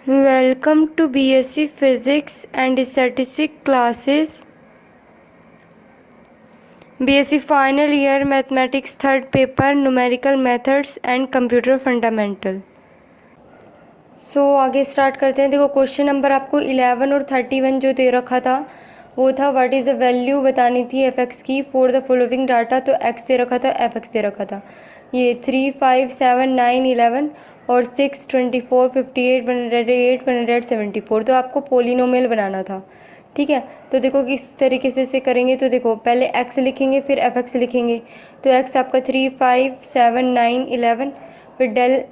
Welcome to BSc Physics and Statistics classes. BSc Final Year Mathematics Third Paper Numerical Methods and Computer Fundamental. आगे start करते हैं। देखो question number आपको 11 और 31 जो दे रखा था वो था व्हाट इज़ द वैल्यू बतानी थी एफ एक्स की फॉर द फॉलोइंग डाटा। तो एक्स दे रखा था, एफ एक्स दे रखा था। ये 3, 5, 7, 9, 11 और 6, 24, 58, 108, 174। तो आपको पोलिनोमियल बनाना था, ठीक है। तो देखो किस तरीके से इसे करेंगे। तो देखो पहले एक्स लिखेंगे फिर एफ एक्स लिखेंगे। तो एक्स आपका 3, 5, 7, 9, 11, फिर डेल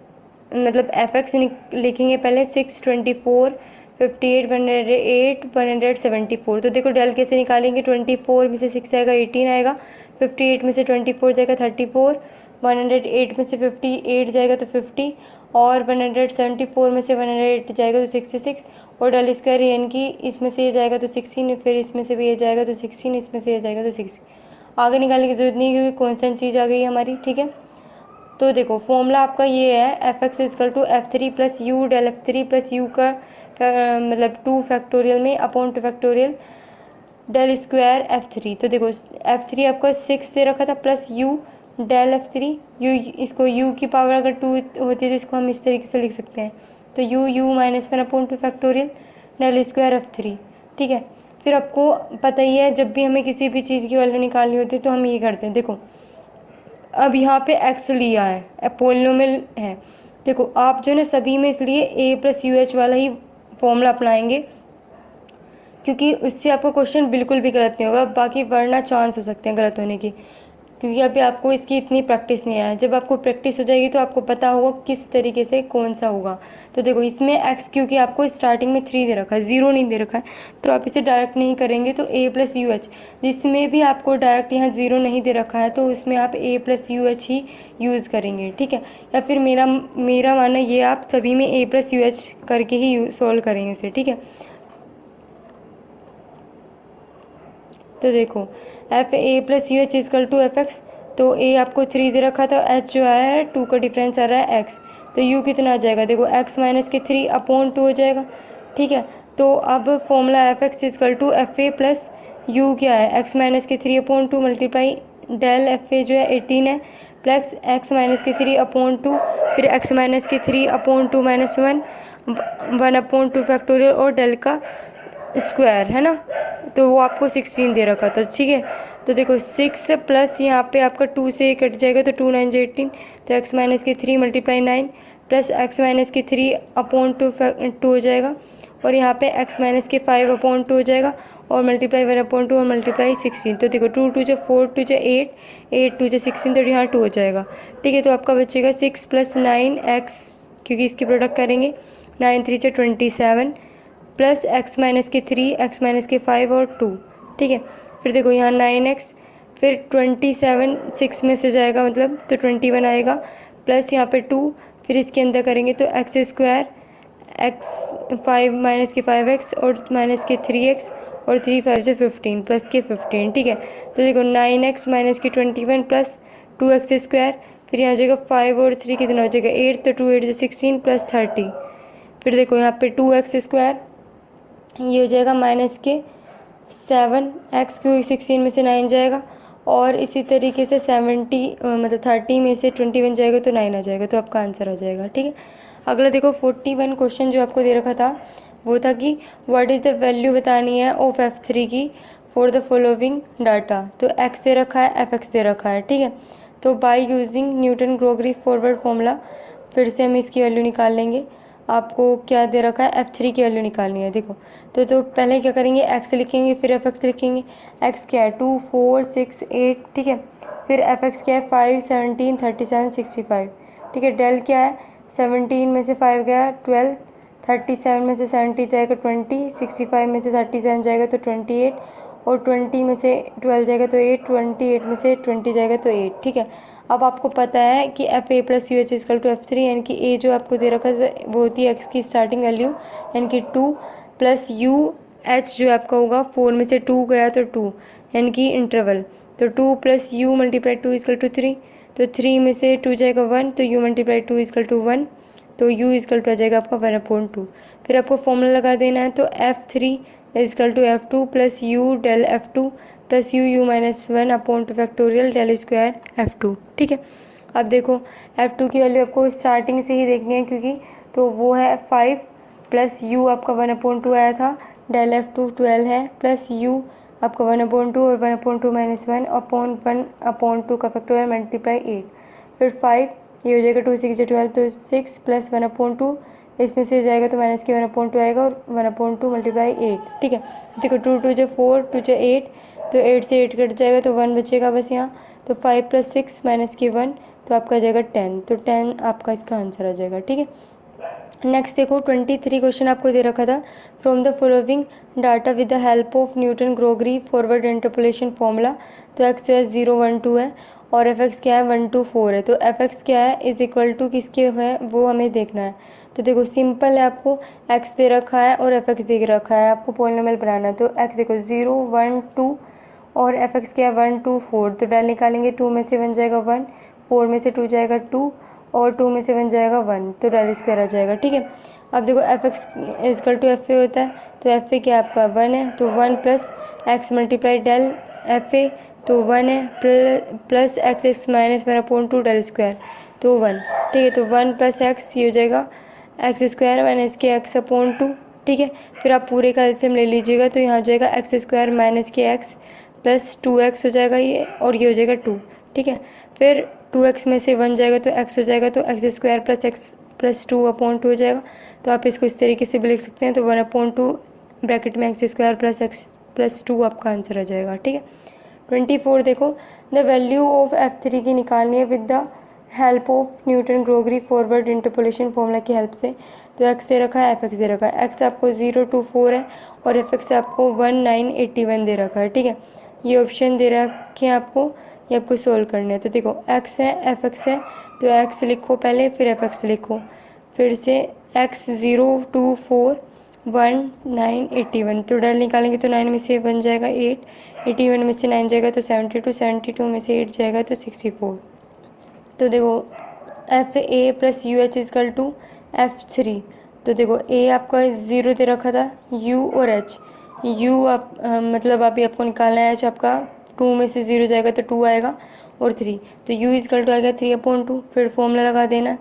मतलब एफ एक्स लिखेंगे पहले 6, 24, 58, 108, 174। तो देखो डेल कैसे निकालेंगे। 24 में से 6 आएगा 18 आएगा, 58 में से 24 जाएगा 34, 108 में से 58 जाएगा तो 50 और 174 में से 108 जाएगा तो 66 और डेल स्क्वायर यानी कि इसमें से ये जाएगा तो 16, फिर इसमें से भी ये जाएगा तो 16, इसमें से ये जाएगा तो 16। आगे निकालने की जरूरत नहीं क्योंकि कॉन्स्टेंट चीज़ आ गई हमारी, ठीक है। तो देखो फॉर्मूला आपका ये है f x is equal to f three plus u del f three plus u का मतलब 2 फैक्टोरियल में upon 2 factorial del square f three. तो देखो एफ थ्री आपका 6 दे रखा था plus u del f three. U इसको यू की पावर अगर 2 होती है तो इसको हम इस तरीके से लिख सकते हैं। तो u minus 1 upon 2 factorial del square f three, ठीक है। फिर आपको पता ही है जब भी हमें किसी भी चीज़ की वैल्यू निकालनी होती है तो हम ये करते हैं। देखो अब यहाँ पे एक्स लिया है, पोलिनोमियल है। देखो आप जो है ना सभी में इसलिए ए प्लस यू एच वाला ही फॉर्मूला अपनाएंगे क्योंकि उससे आपका क्वेश्चन बिल्कुल भी गलत नहीं होगा, बाकी वरना चांस हो सकते हैं गलत होने की, क्योंकि अभी आपको इसकी इतनी प्रैक्टिस नहीं है। जब आपको प्रैक्टिस हो जाएगी तो आपको पता होगा किस तरीके से कौन सा होगा। तो देखो इसमें एक्स क्योंकि आपको स्टार्टिंग में 3 दे रखा है, 0 नहीं दे रखा है, तो आप इसे डायरेक्ट नहीं करेंगे। तो ए प्लस यू एच, जिसमें भी आपको डायरेक्ट यहाँ 0 नहीं दे रखा है तो उसमें आप ए प्लस यू एच ही यूज़ करेंगे, ठीक है। या फिर मेरा मानना ये आप सभी में ए प्लस यू एच करके ही सॉल्व करेंगे उसे, ठीक है। तो देखो f a plus u h is equal to f x. तो ए आपको 3 दे रखा था, एच जो आया है 2 का डिफरेंस आ रहा है एक्स। तो यू कितना आ जाएगा, देखो एक्स माइनस के 3 अपॉन 2 हो जाएगा, ठीक है। तो अब formula f x is equal to f a plus u क्या है, एक्स माइनस के 3 upon 2 multiply del f a जो है 18 है प्लस एक्स माइनस के 3 अपॉन 2 फिर एक्स माइनस के 3 अपॉन 2 माइनस 1 अपॉन 2 फैक्टोरियल और डेल का स्क्वायर है ना। तो वो आपको 16 दे रखा था, ठीक है। तो देखो 6 प्लस यहाँ पे आपका 2 से कट जाएगा तो 2 9 18, तो एक्स माइनस के 3 मल्टीप्लाई 9 प्लस एक्स माइनस के 3 अपॉन 2 हो जाएगा और यहाँ पे एक्स माइनस के 5 अपॉन 2 हो जाएगा और मल्टीप्लाई 1 अपॉन 2 और मल्टीप्लाई 16। तो देखो 2 2 जो 4 2 जो 8 8 2 जो 16, तो यहाँ 2 हो जाएगा, ठीक है। तो आपका बचेगा 6 प्लस 9 एक्स क्योंकि इसकी प्रोडक्ट करेंगे 9 3 जो 27 प्लस एक्स माइनस के 3 एक्स माइनस के 5 और 2, ठीक है। फिर देखो यहाँ 9x फिर 27 6 में से जाएगा मतलब तो 21 आएगा प्लस यहाँ पे 2 फिर इसके अंदर करेंगे तो एक्स स्क्वायर एक्स 5 माइनस के 5x और माइनस के 3x और 3 5 जो 15 प्लस के 15, ठीक है। तो देखो 9x माइनस के 21 प्लस 2x स्क्वायर फिर यहाँ हो जाएगा 5 और 3 कितना हो जाएगा 8, तो 2 8 जो 16 प्लस 30। फिर देखो यहाँ पे 2x स्क्वायर ये हो जाएगा माइनस के 7x क्योंकि 16 में से 9 जाएगा और इसी तरीके से 70 मतलब 30 में से 21 जाएगा तो 9 आ जाएगा, तो आपका आंसर हो जाएगा, ठीक है। अगला देखो 41 क्वेश्चन जो आपको दे रखा था वो था कि व्हाट इज़ द वैल्यू बतानी है ऑफ एफ थ्री की फॉर द फॉलोइंग डाटा। तो एक्स दे रखा है, एफ एक्स दे रखा है, ठीक है। तो by using Newton Gregory forward formula फिर से हम इसकी वैल्यू निकाल लेंगे। आपको क्या दे रखा है, एफ थ्री की वैल्यू निकालनी है। देखो तो पहले क्या करेंगे, एक्स लिखेंगे फिर एफ एक्स लिखेंगे। एक्स क्या है 2 4 6 8, ठीक है। फिर एफ एक्स क्या है 5 17 37 65, ठीक है। डेल क्या है 17 में से 5 गया 12, 37 में से 70 जाएगा 20, 65 में से 37 जाएगा तो 28 और 20 में से 12 जाएगा तो 8, 28 में से 20 जाएगा तो 8, ठीक है। अब आपको पता है कि f a plus u h is equal to f three, यानी कि ए जो आपको दे रखा है वो होती है एक्स की स्टार्टिंग वैल्यू यानी कि 2 प्लस यू एच जो आपका होगा 4 में से 2 गया तो 2 यानी कि इंटरवल, तो 2 plus u multiply 2 is equal to 3, तो 3 में से 2 जाएगा 1 तो यू मल्टीप्लाई 2 इजकल टू 1 तो u इजकल टू आ जाएगा आपका 1/2। फिर आपको फॉर्मूला लगा देना है, तो F3 is equal to F2 plus u del F2 plus u minus 1/2 factorial del square F2। ठीक है, अब देखो F2 की वैल्यू आपको स्टार्टिंग से ही देखनी है, क्योंकि तो वो है 5 प्लस यू आपका 1/2 आया था, डेल F2 12 है, प्लस यू आपका 1/2 और 1/2 माइनस 1/1/2 का फैक्टोरियल मल्टीप्लाई 8। फिर 5 ये हो जाएगा 2 6 12, तो 6 प्लस 1/2 इसमें से जाएगा तो माइनस के 1/2 आएगा और 1/2 मल्टीप्लाई 8। ठीक है, देखो 2 2 4 2 8, तो 8 से 8 कट जाएगा तो 1 बचेगा बस यहाँ। तो 5 प्लस 6 माइनस के 1, तो आपका आ जाएगा 10, तो 10 आपका इसका आंसर आ जाएगा। ठीक है, नेक्स्ट देखो 23 क्वेश्चन आपको दे रखा था, from the following data with the help of Newton Gregory forward interpolation formula. तो एक्स जो है 0 1 2 है और एफ एक्स क्या है 1 2 4 है। तो एफ एक्स क्या है इज इक्वल टू किसके है वो हमें देखना है। तो देखो सिंपल है, आपको एक्स दे रखा है और एफ एक्स दे रखा है, आपको पॉलिनोमियल बनाना है। तो एक्स देखो 0 1 2 और एफ एक्स क्या है 1 2 4, तो डाल निकालेंगे, 2 में से 1 जाएगा 1, 4 में से 2 जाएगा 2 और 2 में से 1 जाएगा 1, तो डेल स्क्वायर आ जाएगा। ठीक है, अब देखो f x is equal to f a होता है, तो एफ ए क्या आपका 1 है, तो 1 plus x multiply del f a, तो 1 है, plus x x minus 1/2 del square, तो 1। ठीक है, तो 1 प्लस एक्स ये हो जाएगा एक्स स्क्वायर माइनस के x/2। ठीक है, फिर आप पूरे का एलसीएम ले लीजिएगा, तो यहाँ हो जाएगा एक्स स्क्वायर माइनस के एक्स प्लस 2x हो जाएगा ये, और ये हो जाएगा 2। ठीक है, फिर 2x में से 1 जाएगा तो x हो जाएगा, तो x square plus x plus 2/2 हो जाएगा। तो आप इसको इस तरीके से भी लिख सकते हैं, तो 1/2 ब्रैकेट में x square plus x plus 2 आपका आंसर आ जाएगा। ठीक है, 24 देखो, द वैल्यू ऑफ F3 की निकालनी है with the help of Newton Gregory forward interpolation formula की हेल्प से। तो एक्स दे रखा है, एफ एक्स दे रखा है, एक्स आपको 0 2 4 है और एफ एक्स आपको 1 9 81 दे रखा है। ठीक है, ये ऑप्शन दे रखे हैं आपको, ये आपको सोल्व करने हैं। तो देखो एक्स है एफ एक्स है, तो एक्स लिखो पहले फिर एफ एक्स लिखो, फिर से एक्स 0 2 4 1 9 81, तो डेल निकालेंगे तो 9 में से 1 जाएगा 8, 81 में से 9 जाएगा तो 72, 72 में से 8 जाएगा तो 64। तो देखो f a plus u h is equal to F3। तो देखो ए आपका 0 दे रखा था, यू और एच, यू आप मतलब अभी आपको निकालना है, एच आपका 2 में से 0 जाएगा तो 2 आएगा और 3, तो यू इजकल टू आ गया 3/2। फिर फॉर्मूला लगा देना।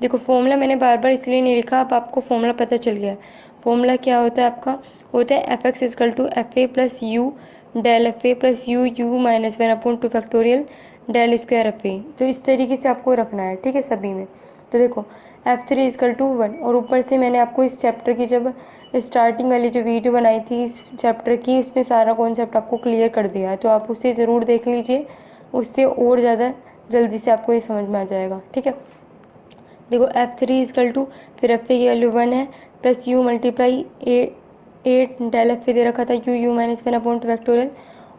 देखो फॉर्मूला मैंने बार बार इसलिए नहीं लिखा, अब आपको फॉर्मूला पता चल गया है। फॉर्मूला क्या होता है आपका, होता है f x is equal to f a plus u del f a plus u minus 1/2 factorial del square f a. तो इस तरीके से आपको रखना है। ठीक है, सभी में। तो देखो F3 इजकल टू 1, और ऊपर से मैंने आपको इस चैप्टर की जब स्टार्टिंग वाली जो वीडियो बनाई थी इस चैप्टर की, उसमें सारा कॉन्सेप्ट आपको क्लियर कर दिया है, तो आप उसे ज़रूर देख लीजिए, उससे और ज़्यादा जल्दी से आपको ये समझ में आ जाएगा। ठीक है, देखो F3 इजकल टू, फिर एफ ए की वैल्यू 1 है, plus u multiply 8 del f a दे रखा था, यू माइनस 1/2 फैक्टोरियल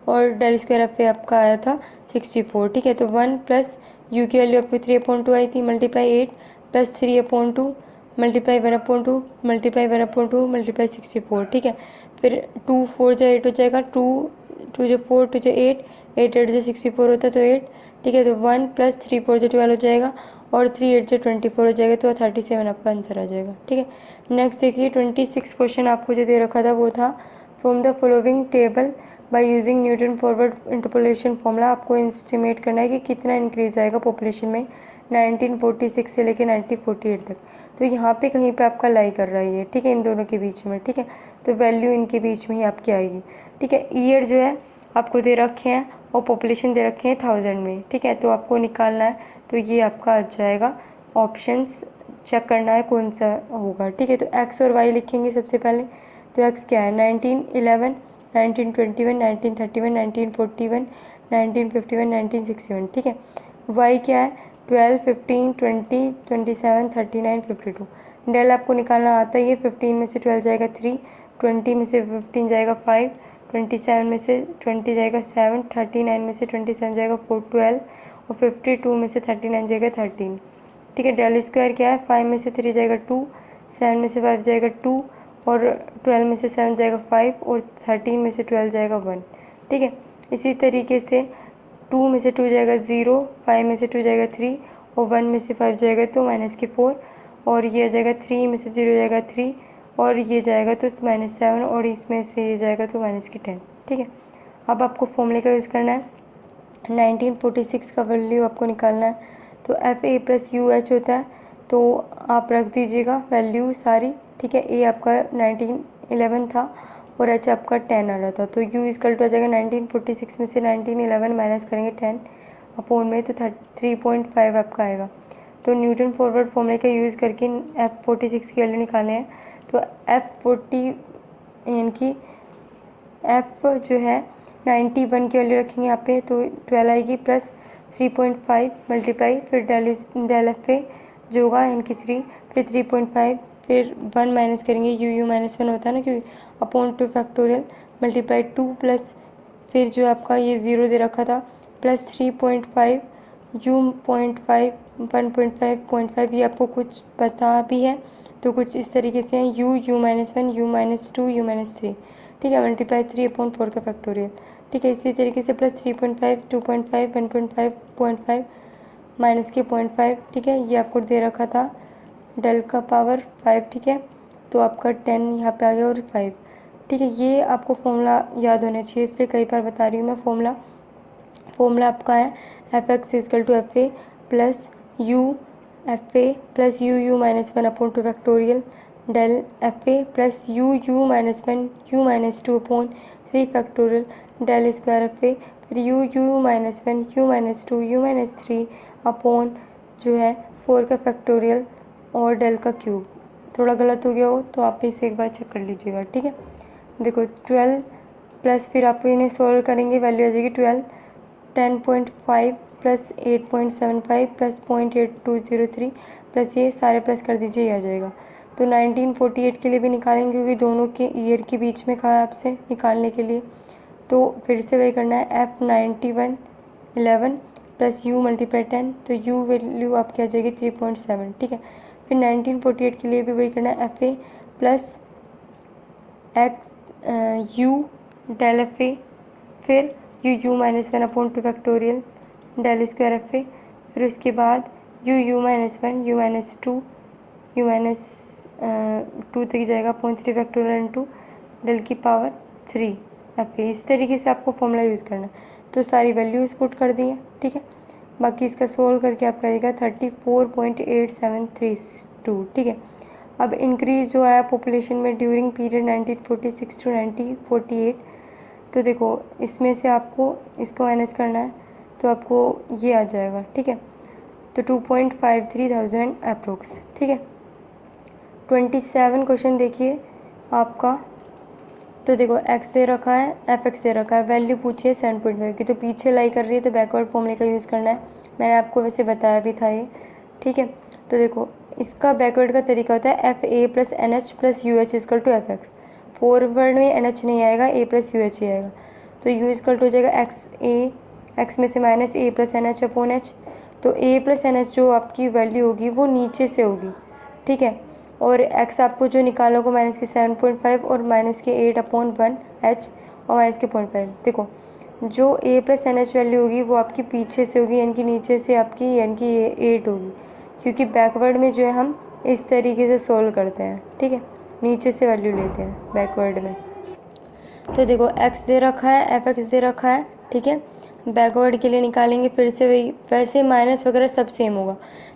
और डेल स्क्वायर एफ ए आपका आया था 64। ठीक है, तो 1 प्लस यू की वैल्यू आपको 3/2 आई थी, multiply 8 plus 3/2 multiply 1/2 multiply 1/2 multiply 64। ठीक है, फिर 2 4 जो 8 हो जाएगा, 2 2 जो 4 2 जो 8 8 8 जो 64 होता है तो 8। ठीक है, तो 1 प्लस 3 4 जो 12 हो जाएगा और 3 8 जो 24 हो जाएगा, तो 37 आपका आंसर आ जाएगा। ठीक है, नेक्स्ट देखिए 26 क्वेश्चन आपको जो दे रखा था वो था, from the following table by using Newton forward interpolation formula. आपको एस्टिमेट करना है कि कितना इंक्रीज आएगा पॉपुलेशन में 1946 से लेकर 1948 तक। तो यहाँ पे कहीं पे आपका लाई कर रहा है ये। ठीक है, इन दोनों के बीच में। ठीक है, तो वैल्यू इनके बीच में ही आपकी आएगी। ठीक है, ईयर जो है आपको दे रखे हैं और पॉपुलेशन दे रखे हैं 1000 में। ठीक है, तो आपको निकालना है, तो ये आपका आ जाएगा, ऑप्शंस चेक करना है कौन सा होगा। ठीक है, तो एक्स और वाई लिखेंगे सबसे पहले। तो एक्स क्या है 1911 1921 1931 1941 1951 1961। ठीक है, वाई क्या है 12 15 20 27 39 52। डेल आपको निकालना आता ही है, 15 में से 12 जाएगा 3, 20 में से 15 जाएगा 5, 27 में से 20 जाएगा 7, 39 में से 27 जाएगा 4 12 और 52 में से 39 जाएगा 13। ठीक है, डेल स्क्वायर क्या है 5 में से 3 जाएगा 2, 7 में से 5 जाएगा 2 और 12 में से 7 जाएगा 5 और 13 में से 12 जाएगा 1। ठीक है, इसी तरीके से 2 में से 2 जाएगा 0, 5 में से 2 जाएगा 3 और 1 में से 5 जाएगा तो माइनस के 4 और ये आ जाएगा 3 में से 0 जाएगा 3 और ये जाएगा तो -7 और इसमें से ये जाएगा तो -10। ठीक है, अब आपको फॉर्मूले का यूज़ करना है। 1946 का वैल्यू आपको निकालना है। तो FA + UH होता है, तो आप रख दीजिएगा वैल्यू सारी। ठीक है, A आपका 1911 था और H आपका 10 आ रहा था। तो U = आ जाएगा 1946 में से 1911 माइनस करेंगे 10 अपॉन में, तो 3.5 आपका आएगा। तो न्यूटन फॉरवर्ड फॉर्मूले का यूज़ करके F46 की वैल्यू निकालने हैं। तो F40 यानी कि F जो है 91 की वैल्यू रखेंगे यहाँ पे, तो 12 आएगी प्लस 3.5 मल्टीप्लाई फिर डेल एफ ए जो होगा इनकी 3 फिर 3.5 फिर 1 माइनस करेंगे यू -1 होता है ना, क्योंकि अपॉन 2 फैक्टोरियल मल्टीप्लाई 2 प्लस फिर जो आपका ये 0 दे रखा था प्लस 3.5 यू 0.5 1.5 ये आपको कुछ पता भी है, तो कुछ इस तरीके से है यू -1 यू -2 यू -3। ठीक है, मल्टीप्लाई 3/4 का फैक्टोरियल। ठीक है, इसी तरीके से प्लस 3.5 2.5 1.5 0.5 माइनस के 0.5। ठीक है, ये आपको दे रखा था डेल का पावर 5। ठीक है, तो आपका 10 यहाँ पे आ गया और 5। ठीक है, ये आपको फॉर्मूला याद होना चाहिए, इसलिए कई बार बता रही हूँ मैं। फॉर्मूला आपका है Fx = FA plus U FA plus u -1 upon 2 factorial del FA plus u -1 u -2 upon 3 factorial del square FA फिर यू -1 यू -2 यू -3 अपॉन जो है 4 का फैक्टोरियल और डेल का क्यूब। थोड़ा गलत हो गया हो तो आप इसे एक बार चेक कर लीजिएगा। ठीक है, देखो 12 प्लस फिर आप इन्हें सोल्व करेंगे, वैल्यू आ जाएगी 12 10.5 प्लस 8.75 प्लस 0.8203 प्लस ये सारे प्लस कर दीजिए, ये आ जाएगा। तो 1948 के लिए भी निकालेंगे क्योंकि दोनों के ईयर के बीच में कहा है आपसे निकालने के लिए। तो फिर से वही करना है F91 11 प्लस U × 10, तो U वैल्यू आपकी आ जाएगी 3.7। ठीक है, फिर 1948 के लिए भी वही करना है FA plus U del FA फिर u -1 upon 2 factorial del square FA फिर उसके बाद यू -1 यू -2 यू -2 तक जाएगा अपॉन 3 फैक्टोरियल इंटू डेल की पावर 3 FA। इस तरीके से आपको फॉर्मूला यूज़ करना है। तो सारी वैल्यूज़ पुट कर दी हैं। ठीक है, बाकी इसका सोल्व करके आपका आएगा 34.8732। ठीक है, अब इंक्रीज़ जो आया पॉपुलेशन में ड्यूरिंग पीरियड 1946 टू 1948, तो देखो इसमें से आपको इसको माइनस करना है तो आपको ये आ जाएगा। ठीक है, तो 2.53,000 अप्रोक्स। ठीक है, 27 क्वेश्चन देखिए आपका। तो देखो x दे रखा है fx दे रखा है, वैल्यू पूछिए 7.5 की, तो पीछे लाई कर रही है तो बैकवर्ड फॉर्मूले का यूज़ करना है। मैंने आपको वैसे बताया भी था ये। ठीक है, तो देखो इसका बैकवर्ड का तरीका होता है FA + NH + UH = FX। Forward में NH नहीं आएगा, A + UH ही आएगा। तो U = हो जाएगा x में से minus A + NH upon H। तो A + NH जो आपकी वैल्यू होगी वो नीचे से होगी। ठीक है, और x आपको जो निकालना होगा माइनस के 7.5 और माइनस के 8/1 H और माइनस के 0.5। देखो जो A + NH वैल्यू होगी वो आपकी पीछे से होगी, यानी कि नीचे से आपकी यानी कि 8 होगी, क्योंकि बैकवर्ड में जो है हम इस तरीके से सोल्व करते हैं। ठीक है, नीचे से वैल्यू लेते हैं बैकवर्ड में। तो देखो x दे रखा है fx दे रखा है। ठीक है, बैकवर्ड के लिए निकालेंगे फिर से वही, वैसे माइनस वगैरह सब सेम होगा।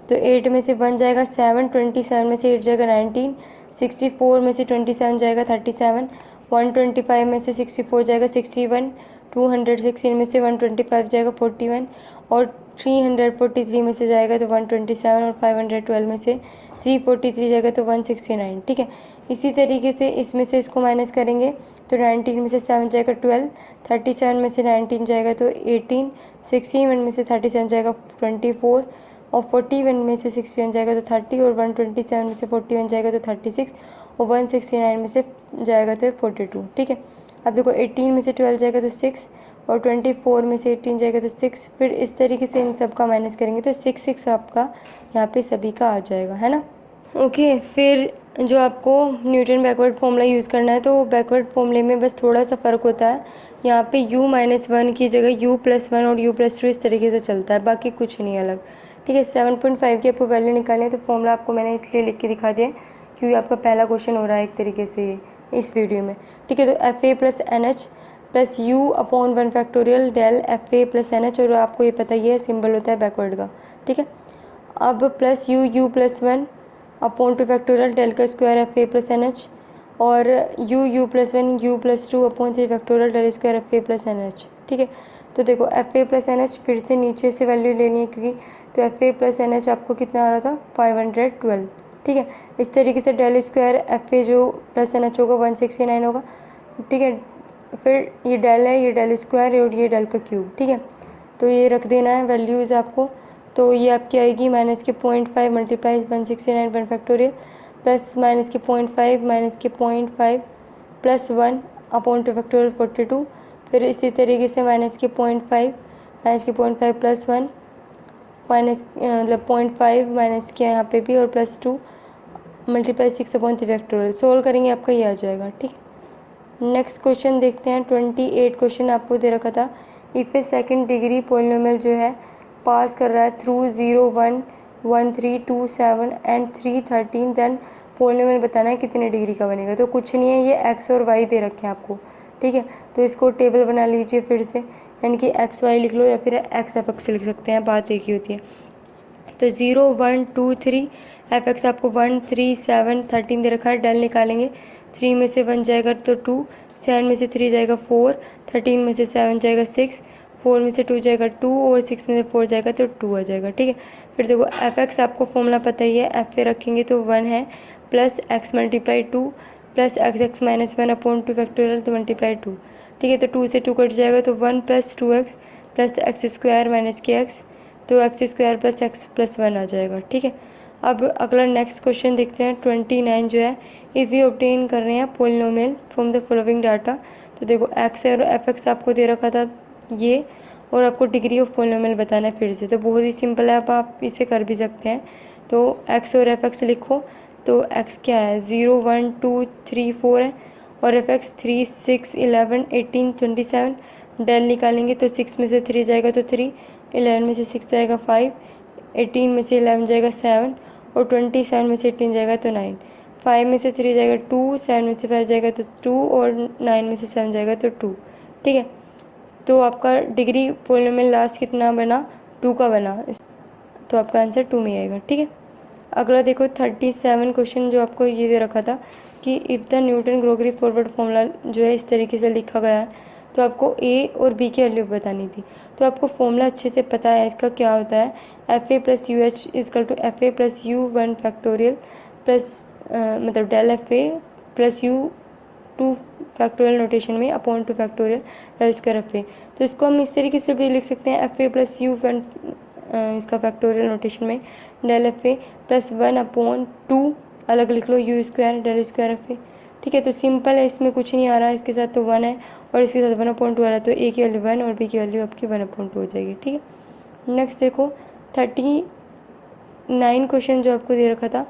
तो 8 में से 1 जाएगा 7, 27 में से 8 जाएगा 19, 64 में से 27 जाएगा 37, 125 में से 64 जाएगा 61, 216 में से 125 जाएगा 41 और 343 में से जाएगा तो 127 और 512 में से 343 जाएगा तो 169। ठीक है, इसी तरीके से इसमें से इसको माइनस करेंगे तो 19 में से 7 जाएगा 12, 37 में से 19 जाएगा तो 18, 61 में से 37 जाएगा 24 और 41 में से 61 जाएगा तो 30 और 127 में से 41 जाएगा तो 36 और 169 में से जाएगा तो 42। ठीक है, अब देखो 18 में से 12 जाएगा तो 6 और 24 में से 18 जाएगा तो 6। फिर इस तरीके से इन सब का माइनस करेंगे तो 6 आपका यहाँ पे सभी का आ जाएगा, है ना। ओके, फिर जो आपको न्यूटन बैकवर्ड फॉर्मूला यूज़ करना है, तो बैकवर्ड फॉर्मूले में बस थोड़ा सा फ़र्क होता है। यहाँ पे u -1 की जगह u +1 और u +2 इस तरीके से चलता है, बाकी कुछ नहीं अलग। ठीक है। 7.5 की आपको वैल्यू निकालनी है, तो फॉर्मूला आपको मैंने इसलिए लिख के दिखा दिया है क्योंकि आपका पहला क्वेश्चन हो रहा है एक तरीके से इस वीडियो में। ठीक है, तो f a plus n h plus u upon 1 factorial del f a plus n h, और आपको ये पता ही है सिंबल होता है बैकवर्ड का। ठीक है, अब plus u plus 1 upon 2 factorial del का square f a plus n h, और u plus 1 u plus 2 upon 3 factorial del square f a plus n h. ठीक है, तो देखो f a plus n h फिर से नीचे से वैल्यू लेनी है क्योंकि, तो f a plus n h आपको कितना आ रहा था 512। ठीक है, इस तरीके से डेल स्क्वायर एफ ए जो प्लस एन एच होगा 169 होगा। ठीक है, फिर ये डेल है, ये डेल स्क्वायर और ये डेल का क्यूब। ठीक है, तो ये रख देना है वैल्यूज़ आपको। तो ये आपकी आएगी माइनस के 0.5 मल्टीप्लाई 169 1 फैक्टोरियल प्लस माइनस के 0.5 माइनस के 0.5 प्लस 1 अपॉन 2 फैक्टोरियल 42। फिर इसी तरीके से माइनस के 0.5 प्लस 1 माइनस मतलब 0.5 माइनस के यहाँ पे भी और plus 2 multiply 6 upon 3 factorial. Solve करेंगे आपका ये आ जाएगा। ठीक है, नेक्स्ट क्वेश्चन देखते हैं। 28 क्वेश्चन आपको दे रखा था, if A second degree polynomial जो है पास कर रहा है थ्रू 0 1 1 3 2 7 एंड 3 13, देन पोलिनोमियल बताना है कितने डिग्री का बनेगा। तो कुछ नहीं है, ये एक्स और वाई दे रखे हैं आपको। ठीक है, तो इसको टेबल बना लीजिए फिर से, यानी कि एक्स वाई लिख लो या फिर एक्स एफ एक्स लिख सकते हैं, बात एक ही होती है। तो 0 1 2 3 एफ एक्स आपको 1 3 7 13 दे रखा है। डेल निकालेंगे, 3 में से 1 जाएगा तो 2, 7 में से 3 जाएगा 4, 13 में से 7 जाएगा 6, 4 में से 2 जाएगा 2 और 6 में से 4 जाएगा तो 2 आ जाएगा। ठीक है, फिर देखो एफ एक्स आपको फॉर्मूला पता ही है, एफ ए रखेंगे तो 1 है plus x multiply 2 plus x minus 1 upon 2 factorial तो मल्टीप्लाई 2। ठीक है, तो 2 से 2 कट जाएगा तो 1 plus 2x plus x square minus के एक्स, तो x square plus x plus 1 आ जाएगा। ठीक है, अब अगला नेक्स्ट क्वेश्चन देखते हैं। 29 जो है, इफ़ वी ऑब्टेन कर रहे हैं polynomial from the following data. तो देखो एक्स और एफ एक्स आपको दे रखा था ये, और आपको डिग्री ऑफ पोलिनोमियल बताना है फिर से। तो बहुत ही सिंपल है, आप इसे कर भी सकते हैं। तो एक्स और एफ एक्स लिखो, तो एक्स क्या है 0 1 2 3 4 है, और एफ एक्स 3 6 11 18 27। डेल निकालेंगे तो 6 में से 3 जाएगा तो 3, 11 में से 6 जाएगा 5, 18 में से 11 जाएगा 7 और 27 में से 18 जाएगा तो 9, 5 में से 3 जाएगा 2, 7 में से 5 जाएगा तो 2 और 9 में से 7 जाएगा तो 2। ठीक है, तो आपका डिग्री पोलिनोमियल लास्ट कितना बना 2 का बना, तो आपका आंसर 2 में आएगा। ठीक है, अगला देखो 37 क्वेश्चन जो आपको ये दे रखा था कि if the Newton Gregory forward formula जो है इस तरीके से लिखा गया है, तो आपको ए और बी की वैल्यू बतानी थी। तो आपको फॉर्मूला अच्छे से पता है इसका क्या होता है, f a plus u h is equal to f a plus u 1 factorial plus मतलब del f a plus u 2 factorial notation में upon 2 factorial del square f a. तो इसको हम इस तरीके से भी लिख सकते हैं, एफ ए प्लस यू 1 इसका फैक्टोरियल नोटेशन में del f a plus 1 upon 2 अलग लिख लो u square del square f a. ठीक है, तो सिंपल है, इसमें कुछ नहीं आ रहा है, इसके साथ तो 1 है और इसके साथ 1/2 आ रहा है, तो ए की वैल्यू 1 और बी की वैल्यू आपकी 1/2 हो जाएगी। ठीक है, नेक्स्ट देखो 39 क्वेश्चन जो आपको दे रखा था,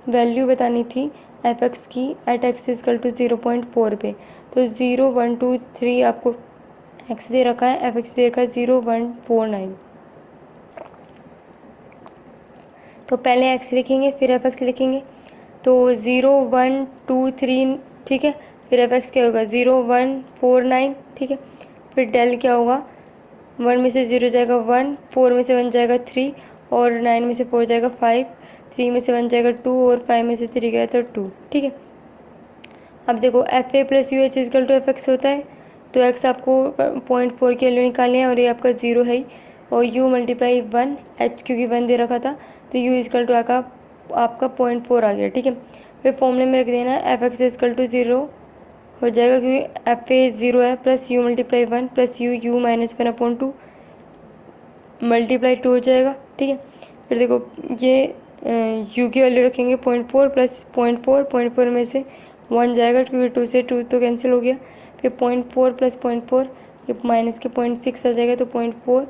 वैल्यू बतानी थी एफ एक्स की एट एक्स इजकल टू 0.4 पे। तो 0 1 2 3 आपको एक्स दे रखा है, एफ एक्स दे रखा है 0 1 4 9। तो पहले एक्स लिखेंगे फिर एफ एक्स लिखेंगे, तो 0 1 2 3। ठीक है, फिर एफ एक्स क्या होगा 0 1 4 9। ठीक है, फिर डेल क्या होगा, 1 में से 0 जाएगा 1, 4 में से 1 जाएगा 3 और 9 में से 4 जाएगा 5, 3 में से 1 जाएगा 2 और 5 में से 3 गया तो 2। ठीक है, अब देखो f a plus u h is equal to f x होता है, तो एक्स आपको 0.4 की वैल्यू निकालनी है और ये आपका 0 है ही, और यू मल्टीप्लाई 1 एच क्योंकि 1 दे रखा था तो यू इजकल टू आपका 0.4 आ गया। ठीक है, फिर फॉर्मूले में रख देना एफ एक्स इजकल टू 0 हो जाएगा क्योंकि एफ ए 0 है, plus u multiply 1 plus u minus 1/2 multiply 2 हो जाएगा। ठीक है, फिर देखो ये यू की वैल्यू रखेंगे 0.4 प्लस 0.4 में से 1 जाएगा क्योंकि 2 से 2 तो कैंसिल हो गया, फिर 0.4 प्लस 0.4 ये माइनस के 0.6 आ जाएगा तो 0.4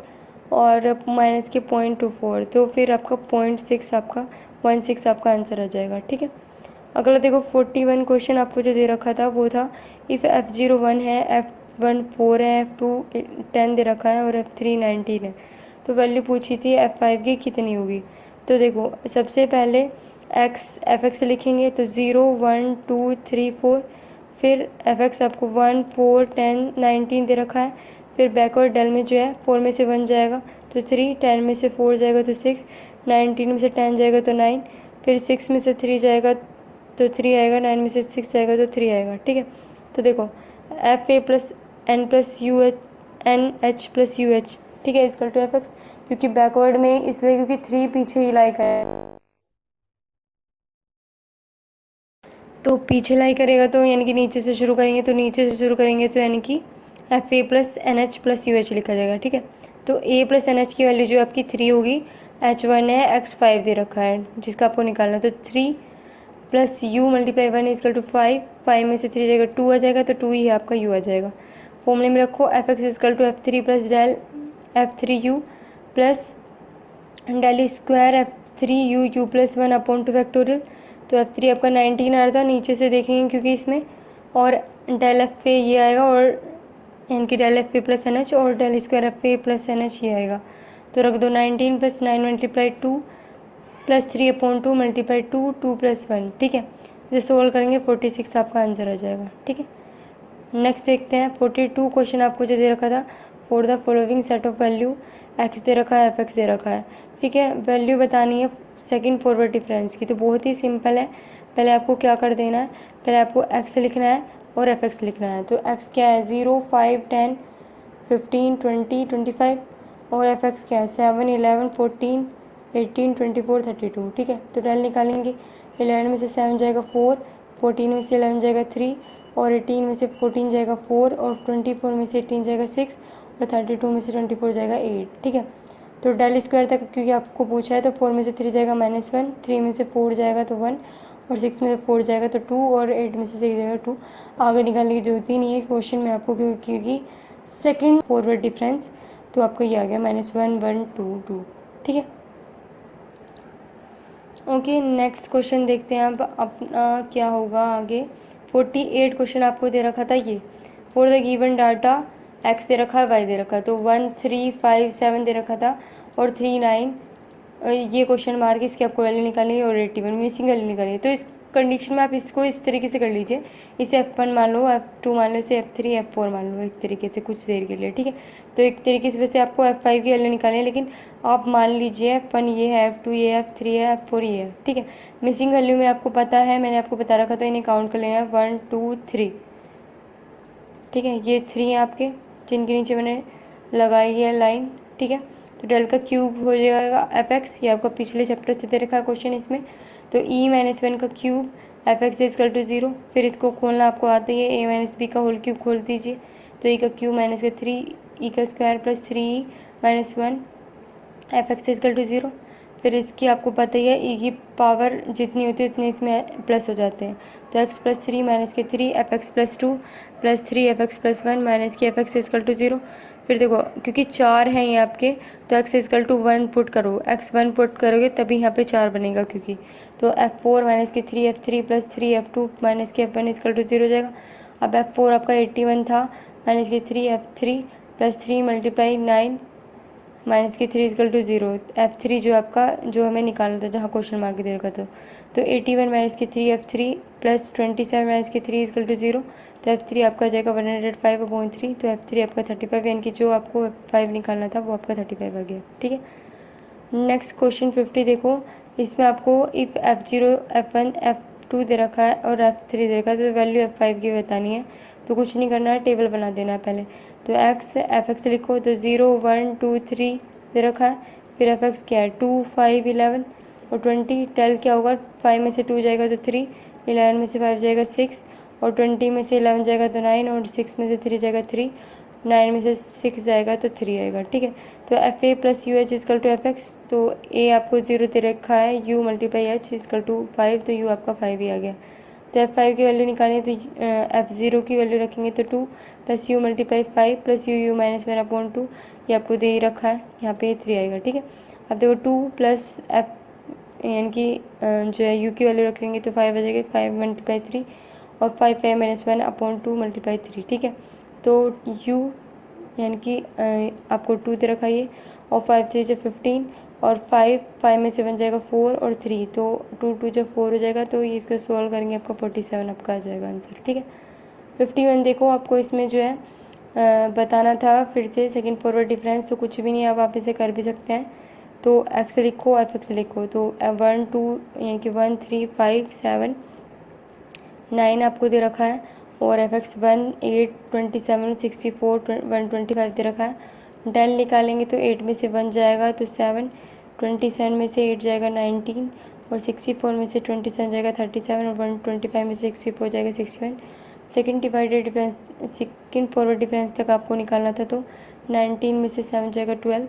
और माइनस के 0.24, तो फिर आपका 0.6 आपका 16 आपका आंसर आ जाएगा। ठीक है, अगला देखो 41 क्वेश्चन आपको जो दे रखा था वो था इफ़ F0 1 है, F1 4 है, F2 10 दे रखा है और F3 19 है। तो वैल्यू पूछी थी f5 की कितनी होगी। तो देखो सबसे पहले f(x) लिखेंगे तो 0 1 2 3 4, फिर f(x) आपको 1 4 10 19 दे रखा है। फिर बैकवर्ड डेल में जो है 4 में से 1 जाएगा तो 3, 10 में से 4 जाएगा तो 6, 19 में से 10 जाएगा तो 9, फिर 6 में से 3 जाएगा तो 3 आएगा, 9 में से 6 जाएगा तो 3 आएगा। ठीक है, तो देखो fa plus n plus u h n h plus u h, ठीक है, इसकल टू f(x), क्योंकि बैकवर्ड में इसलिए क्योंकि 3 पीछे ही लाई है, तो पीछे लाई करेगा तो यानी कि नीचे से शुरू करेंगे तो नीचे से शुरू करेंगे तो यानी कि fa plus n h plus u h लिखा जाएगा। ठीक है, तो a प्लस एन एच की वैल्यू जो आपकी 3 होगी, h1 है, x5 दे रखा है जिसका आपको निकालना है, तो 3 plus u multiply 1 is equal to 5, 5 में से 3 जाएगा 2 आ जाएगा, तो 2 ही है आपका u आ जाएगा। फॉर्मूले में रखो f(x) is equal to f3 plus del f3u plus del square f3u u plus 1 upon two factorial. तो f3 आपका 19 आ रहा था, नीचे से देखेंगे क्योंकि इसमें, और डेल एफ ए ये आएगा, और यानी कि del f a plus n h, और del square f a plus n h ये आएगा। तो रख दो 19 plus 9 multiply 2 plus 3 upon 2 multiply 2, 2 plus 1। ठीक है, इसे सोल्व करेंगे 46 आपका आंसर आ जाएगा। ठीक है, नेक्स्ट देखते हैं 42 क्वेश्चन आपको जो दे रखा था, for the following set of value x दे रखा है, f(x) दे रखा है। ठीक है, वैल्यू बतानी है सेकंड फॉरवर्ड डिफरेंस की, तो बहुत ही सिंपल है। पहले आपको क्या कर देना है, पहले आपको x लिखना है और f(x) लिखना है। तो x क्या है 0 5 10 15 20 25, और f(x) क्या है 7 11 14 18 24 32। ठीक है, तो डेल निकालेंगे, 11 में से 7 जाएगा 4, 14 में से 11 जाएगा 3, और 18 में से 14 जाएगा 4, और 24 में से 18 जाएगा 6, और 32 में से 24 जाएगा 8। ठीक है, तो डेल स्क्वायर तक क्योंकि आपको पूछा है, तो 4 में से 3 जाएगा -1, 3 में से 4 जाएगा तो 1, और 6 में से 4 जाएगा तो 2, और 8 में से 6 जाएगा 2। आगे निकालने की जरूरत ही नहीं है क्वेश्चन में आपको, क्योंकि सेकेंड फॉरवर्ड डिफरेंस, तो आपको ये आ गया -1 1 2 2। ठीक है, ओके, नेक्स्ट क्वेश्चन देखते हैं अब अपना क्या होगा आगे। 48 क्वेश्चन आपको दे रखा था ये, for the given data x दे रखा है, y दे रखा है, तो 1 3 5 7 दे रखा था, और 3 9, ये क्वेश्चन मार्क इसकी आपको वैल्यू निकालनी है, और 81 मिसिंग वैल्यू निकालनी है। तो इस कंडीशन में आप इसको इस तरीके से कर लीजिए, इसे f1 मान लो, f2 मान लो, इसे f3 f4 मान लो, एक तरीके से कुछ देर के लिए। ठीक है, तो एक तरीके से वैसे आपको f5 की वैल्यू निकालनी है, लेकिन आप मान लीजिए f1 ये है, f2 ये है, f3 है, f4 ये है। ठीक है, मिसिंग वैल्यू में आपको पता है, मैंने आपको बता रखा था, इन्हें काउंट कर लेना 1 2 3। ठीक है, ये 3 हैं आपके, जिनके नीचे मैंने लगाई है लाइन। ठीक है, तो डेल का क्यूब हो जाएगा f(x), ये आपका पिछले चैप्टर से दे रखा है क्वेश्चन इसमें, तो e-1 का क्यूब f(x) इजकल टू 0। फिर इसको खोलना आपको आता ही है, a-b का होल क्यूब खोल दीजिए, तो e का क्यूब माइनस का 3, e का square plus 3e-1 f(x) is equal to 0। फिर इसकी आपको पता ही है, e की पावर जितनी होती है उतने इसमें प्लस हो जाते हैं, तो x प्लस 3 माइनस के 3 f(x) plus 2 plus 3 f(x) plus 1 minus की f(x) इजकल टू 0। फिर देखो क्योंकि 4 हैं ये आपके, तो x इजकल टू 1 पुट करो, x 1 पुट करोगे तभी यहाँ पे 4 बनेगा, क्योंकि तो f4 माइनस के 3 f3 प्लस 3 f2 माइनस के f1 इजकल टू 0 हो जाएगा। अब f4 आपका 81 था, माइनस के 3 f3 प्लस 3 मल्टीप्लाई 9 माइनस के 3 इजकल टू 0। f3 जो आपका जो हमें निकालना था, जहाँ क्वेश्चन मार्क दे रखा था, तो 81 माइनस के 3 f3 प्लस 27 माइनस के 3 इजकल टू 0, तो f3 आपका आ जाएगा 105/3, तो f3 आपका 35, यानी कि जो आपको 5 निकालना था वो आपका 35 आ गया। ठीक है, नेक्स्ट क्वेश्चन 50 देखो, इसमें आपको इफ़ f0 f1 f2 दे रखा है और f3 दे रखा है, तो वैल्यू f5 की बतानी है। तो कुछ नहीं करना है, टेबल बना देना है पहले। तो f(x) लिखो, तो 0 1 2 3 दे रखा है, फिर f(x) क्या है 2 5 11 और 20। टेल क्या होगा, 5 में से 2 जाएगा तो 3, 11 में से 5 जाएगा 6, और 20 में से 11 जाएगा तो 9, और 6 में से 3 जाएगा 3, 9 में से 6 जाएगा तो 3 आएगा। ठीक है, तो fa plus u h is equal to f(x), तो a आपको 0 दे रखा है, u multiply h is equal to 5, तो u आपका 5 ही आ गया। तो f5 की वैल्यू निकालें, तो f0 की वैल्यू रखेंगे तो 2 plus u multiply 5 plus you -1/2, ये आपको दे ही रखा है, यहाँ पे 3 आएगा। ठीक है, अब देखो 2 प्लस f यानी कि जो है u की वैल्यू रखेंगे तो 5 आ जाएगा, 5 मल्टीप्लाई 3, और 5 -1/2 मल्टीप्लाई 3। ठीक है, तो u यानी कि आपको 2 दे रखा है, और 5 3 जो 15 और 5 में से 1 जाएगा 4 और 3, तो 2 2 जो 4 हो जाएगा। तो ये इसको सॉल्व करेंगे, आपका 47 आपका आ जाएगा आंसर। ठीक है, 51 देखो आपको इसमें जो है बताना था फिर से सेकंड फॉरवर्ड डिफरेंस, तो कुछ भी नहीं, अब आप इसे कर भी सकते हैं। तो एक्स लिखो, एफ एक्स लिखो, तो 1 2 यानी कि 1 3 5 7 9 आपको दे रखा है, और एफ एक्स 1 8 27 64 125 दे रखा है। डेल निकालेंगे तो 8 में से 1 जाएगा तो 7, 27 में से 8 जाएगा 19, और 64 में से 27 जाएगा 37, और 125 में से 64 जाएगा 61। Second divided difference, second forward difference तक आपको निकालना था, तो 19 में से 7 जाएगा 12,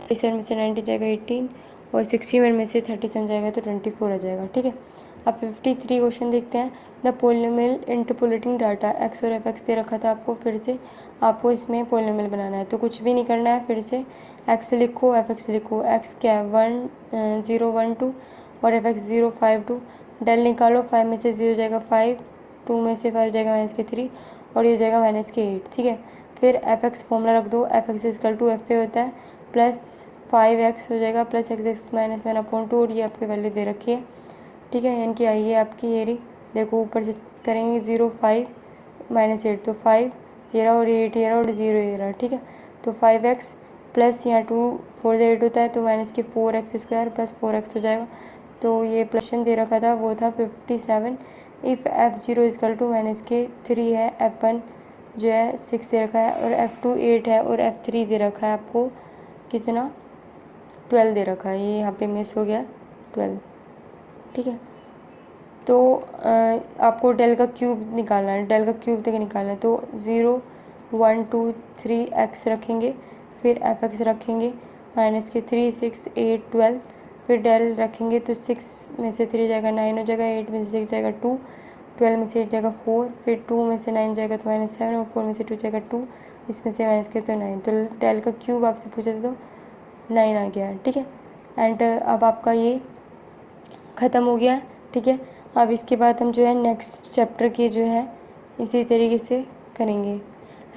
37 में से 19 जाएगा 18, और 61 में से 37 जाएगा तो 24 आ जाएगा। ठीक है, अब 53 क्वेश्चन देखते हैं। The polynomial interpolating data, x और एफ एक्स दे रखा था आपको, फिर से आपको इसमें पोलिनोमियल बनाना है, तो कुछ भी नहीं करना है, फिर से एक्स लिखो, एफ एक्स लिखो। एक्स क्या है 1 0 1 2, और एफ एक्स 0 5 2। डेल निकालो, 5 में से 0 जाएगा 5, 2 में से 5 जाएगा -3, और ये जाएगा -8। ठीक है, फिर एफ एक्स फॉर्मूला रख दो, f x is equal to f पे होता है प्लस 5x हो जाएगा प्लस एक्स माइनस 1/2, और ये आपकी वैल्यू दे रखी है। ठीक है, यानी कि आई है आपकी ये रही, देखो ऊपर से करेंगे 0 5 -8, तो 5 ये रहा, और 8 ये रहा, और 0 ये रहा। ठीक है, तो 5x प्लस यहाँ 2 4 से 8 होता है, तो -4x² प्लस 4x हो जाएगा। तो ये प्रश्न दे रखा था वो था 57। इफ़ f0 इजकल टू -3 है, f1 जो है 6 दे रखा है, और f2 8 है, और f3 दे रखा है आपको कितना 12 दे रखा है, ये यहाँ पे मिस हो गया 12। ठीक है, तो आपको डेल का क्यूब निकालना है, डेल का क्यूब तक निकालना है, तो 0 1 2 3 एक्स रखेंगे, फिर एफ एक्स रखेंगे -3 6 8 12, फिर डेल रखेंगे तो 6 में से 3 जाएगा 9 हो जाएगा, 8 में से 6 जाएगा 2, 12 में से 8 जाएगा 4, फिर 2 में से 9 जाएगा तो -7, और 4 में से 2 जाएगा 2, इसमें से माइनस के तो 9, तो डेल का क्यूब आपसे पूछा था तो 9 आ गया। ठीक है, एंड अब आपका ये ख़त्म हो गया। ठीक है, अब इसके बाद हम जो है नेक्स्ट चैप्टर के जो है इसी तरीके से करेंगे।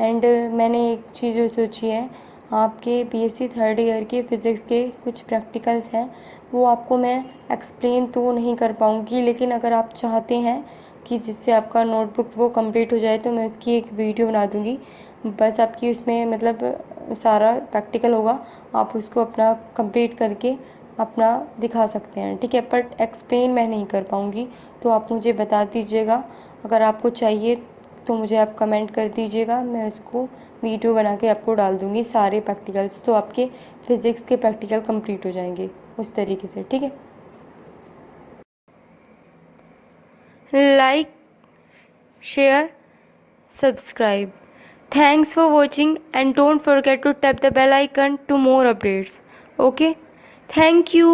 एंड मैंने एक चीज़ जो सोची है, आपके बीएससी थर्ड ईयर के फिज़िक्स के कुछ प्रैक्टिकल्स हैं, वो आपको मैं एक्सप्लेन तो नहीं कर पाऊँगी, लेकिन अगर आप चाहते हैं कि जिससे आपका नोटबुक वो कंप्लीट हो जाए, तो मैं उसकी एक वीडियो बना दूँगी। बस आपकी उसमें मतलब सारा प्रैक्टिकल होगा, आप उसको अपना कंप्लीट करके अपना दिखा सकते हैं। ठीक है, बट एक्सप्लेन मैं नहीं कर पाऊँगी, तो आप मुझे बता दीजिएगा। अगर आपको चाहिए तो मुझे आप कमेंट कर दीजिएगा, मैं उसको वीडियो बना के आपको डाल दूँगी सारे प्रैक्टिकल्स, तो आपके फिज़िक्स के प्रैक्टिकल कंप्लीट हो जाएंगे उस तरीके से। ठीक है, like share subscribe. Thanks for watching, and don't forget to tap the bell icon to more updates. Okay, thank you.